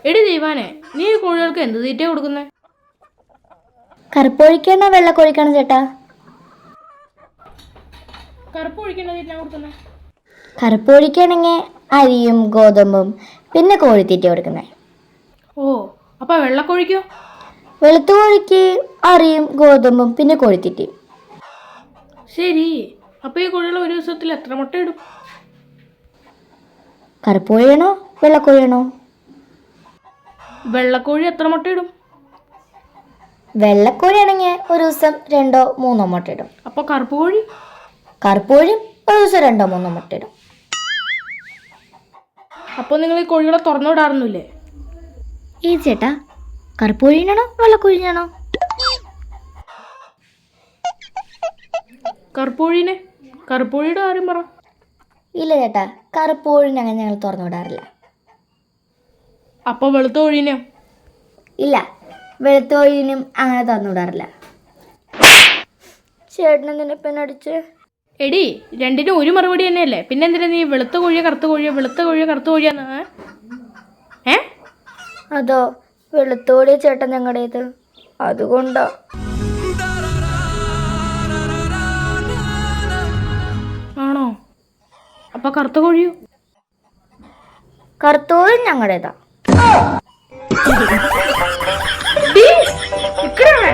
എടി ദീപാനെ, നീ ഈ കോഴികൾക്ക് എന്ത് തീറ്റ കൊടുക്കുന്നേ? കറുപ്പൊഴിക്കാണോ വെള്ളക്കോഴിക്കാണോ ചേട്ടാ? കറുപ്പ് കോഴിക്കാണോ തീറ്റ കൊടുക്കുന്നേ? കറുപ്പൊഴിക്കാണെങ്കിൽ അരിയും ഗോതമ്പും പിന്നെ കോഴിത്തീറ്റ കൊടുക്കുന്നത്. ഓ, അപ്പൊ വെള്ളക്കോഴിക്കോ? വെളുത്ത കോഴിക്ക് അരിയും ഗോതമ്പും പിന്നെ കോഴിത്തീറ്റയും. ശരി, അപ്പൊ ഈ കോഴികൾ ഒരു ദിവസത്തിൽ എത്ര മുട്ട ഇടും? കറുപ്പോഴിയാണോ വെള്ളക്കോഴിയാണോ? വെള്ളക്കോഴി എത്ര മുട്ട ഇടും? വെള്ളക്കോഴിയാണെങ്കിൽ ഒരു ദിവസം 2-3 മുട്ട ഇടും. അപ്പൊ കറുപ്പ് കോഴി? കറുപ്പോഴിയും ഒരു ദിവസം 2-3 മുട്ട ഇടും. അപ്പൊ നിങ്ങൾ ഈ കോഴികളെ തുറന്നു വിടാറൊന്നുമില്ലേ? ഈ ചേട്ടാ, കറുപ്പോഴിയാണോ വെള്ളക്കോഴിയാണോ? കറുപ്പോഴീനെ. കറുപ്പോഴിയുടെ കാര്യം പറ. ഇല്ല ചേട്ടാ, കറുപ്പോഴിനെ അങ്ങനെ ഞങ്ങൾ തുറന്നു വിടാറില്ല. അപ്പൊ വെളുത്ത കോഴീനെയോ? ഇല്ല, വെളുത്ത കോഴിനും അങ്ങനെ തുറന്നു വിടാറില്ല. ചേട്ടനെന്തിനെ പെണ്ണടിച്ച്? എടി, രണ്ടിനും ഒരു മറുപടി തന്നെയല്ലേ? പിന്നെ എന്തിനാ നീ വെളുത്ത കോഴിയോ കറുത്ത കോഴിയോ വെളുത്ത കോഴിയോ കറുത്ത കോഴിയാന്ന്? അതോ വെളുത്ത കോഴിയ ചേട്ടൻ ഞങ്ങളുടേത്, അതുകൊണ്ടോ? ആണോ? അപ്പൊ കറുത്ത കോഴിയോ? കറുത്ത കോഴി ഞങ്ങളുടേതാ. ഡീ, നിക്കടാ അവിടെ.